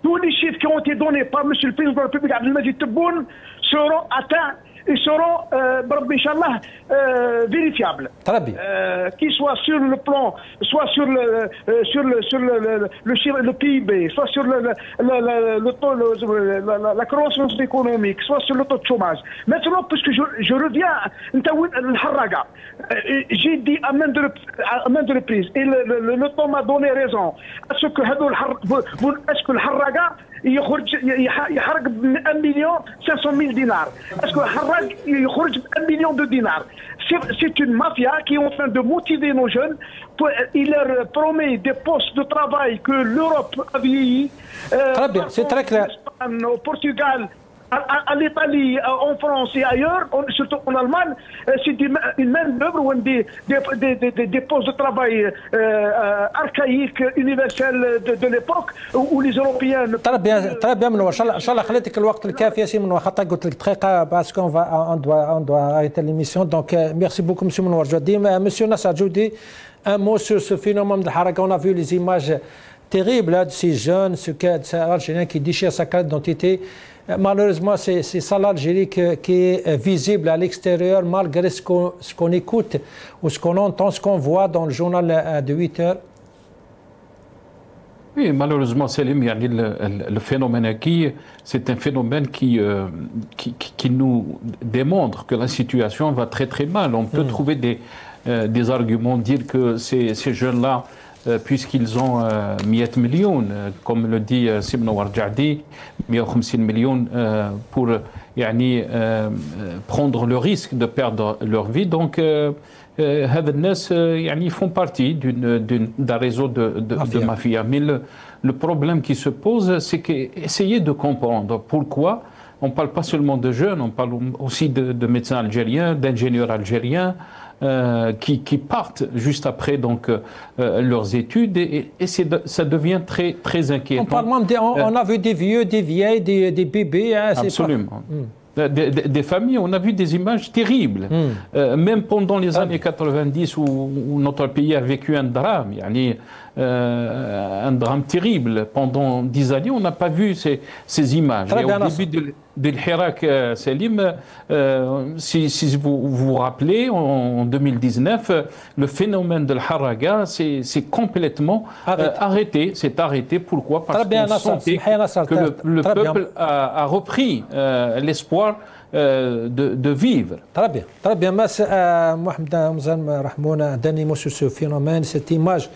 Tous les chiffres qui ont été donnés par M. le Président de la République Abdelmajid Tebboune seront atteints et seront, Inch'Allah, vérifiables. Très bien. Qu'ils soient sur le plan, soit sur le PIB, soit sur le taux, la croissance économique, soit sur le taux de chômage. Maintenant, puisque je reviens, j'ai dit à maintes reprises, et le temps m'a donné raison, est-ce que le Harraga يحرق ب 1,500,000 دينار. Est-ce que Harrag يخرج ب 1,000,000 de dinars? C'est une mafia qui est en train de motiver nos jeunes. Il leur promet des postes de travail que l'Europe a vieilli. Très bien, c'est très clair. Au Portugal, à l'Italie, en France et ailleurs, surtout en Allemagne, c'est une main-d'œuvre ou des postes de travail archaïques, universels de l'époque où les Européens. Très bien, Menouar. إن شاء الله خليتك الوقت الكافي يا سي منوار خاطر قلت لك دقيقة parce qu'on doit arrêter l'émission. Donc merci beaucoup, monsieur Menouar Joudi. Monsieur Nasser Joudi, un mot sur ce phénomène de Harraga. On a vu les images terribles de ces jeunes, ce ces Algériens qui déchirent sa carte d'identité. Malheureusement, c'est ça l'Algérie qui est visible à l'extérieur, malgré ce qu'on écoute ou ce qu'on entend, ce qu'on voit dans le journal de 8 heures. Oui, malheureusement, Selim, le phénomène acquis, c'est un phénomène qui nous démontre que la situation va très très mal. On peut trouver des arguments, dire que ces jeunes-là, puisqu'ils ont 100 millions, comme le dit Sibno Warjadi, 150 millions pour prendre le risque de perdre leur vie. Donc, ils font partie d'un réseau de mafia. Mais le problème qui se pose, c'est qu'essayer de comprendre pourquoi. On ne parle pas seulement de jeunes, on parle aussi de médecins algériens, d'ingénieurs algériens, qui partent juste après donc, leurs études et ça devient très, très inquiétant. On parle même on a vu des vieux, des vieilles, des bébés. Hein, absolument. Des familles, on a vu des images terribles. Même pendant les années 90 où notre pays a vécu un drame, un drame terrible. Pendant 10 années, on n'a pas vu ces images. Et au début de l'Hirak, Selim, si vous vous rappelez, en 2019, le phénomène de l'Harraga s'est complètement arrêté. C'est arrêté. Pourquoi? Parce qu'on sentait que le peuple a repris l'espoir de vivre. Très bien. Très bien. Mohamed Mzan Rahmoun, un dernier mot sur ce phénomène, cette image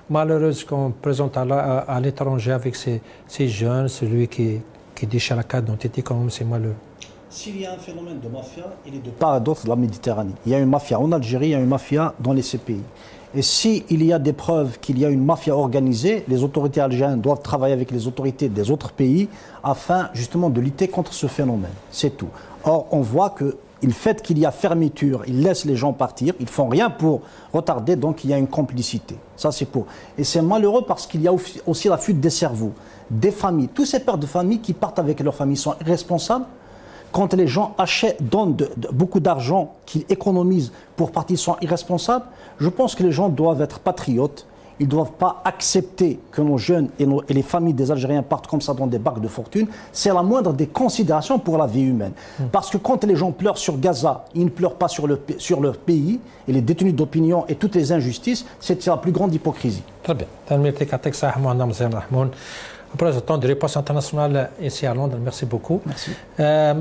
malheureuse qu'on présente à l'étranger avec ces jeunes, celui qui déchire la carte d'identité, quand même, c'est malheureux. S'il y a un phénomène de mafia, il est de part et d'autre de la Méditerranée. Il y a une mafia en Algérie, il y a une mafia dans les CPI. Et s'il y a des preuves qu'il y a une mafia organisée, les autorités algériennes doivent travailler avec les autorités des autres pays afin justement de lutter contre ce phénomène. C'est tout. Or, on voit que le fait qu'il y a fermeture, ils laissent les gens partir, ils ne font rien pour retarder, donc il y a une complicité. Ça, c'est pour. Et c'est malheureux parce qu'il y a aussi la fuite des cerveaux, des familles. Tous ces pères de famille qui partent avec leur famille sont irresponsables. Quand les gens donnent beaucoup d'argent, qu'ils économisent pour partir, ils sont irresponsables. Je pense que les gens doivent être patriotes. Ils ne doivent pas accepter que nos jeunes et les familles des Algériens partent comme ça dans des barques de fortune. C'est la moindre des considérations pour la vie humaine. Parce que quand les gens pleurent sur Gaza, ils ne pleurent pas sur leur pays et les détenus d'opinion et toutes les injustices, c'est la plus grande hypocrisie. Très bien. Représentant de réponse internationale ici à Londres, merci beaucoup. Merci.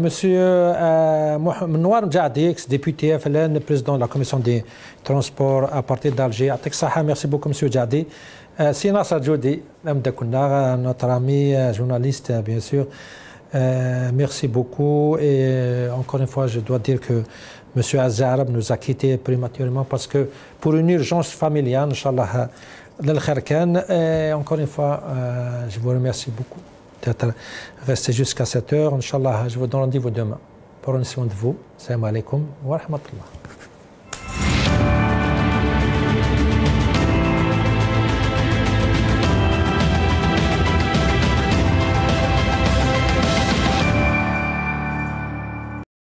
Monsieur Menouar Joudi, ex-député FLN, président de la commission des transports à partir d'Alger. Merci beaucoup, monsieur Joudi. Si Nasser Joudi, notre ami journaliste, bien sûr, merci beaucoup. Et encore une fois, je dois dire que monsieur Azarab nous a quittés prématurément parce que pour une urgence familiale, Inch'Allah, encore une fois, je vous remercie beaucoup d'être resté jusqu'à 7 heures. Inch'Allah, je vous donne rendez-vous demain Prenez soin de vous. Salam alaikum wa rahmatullah.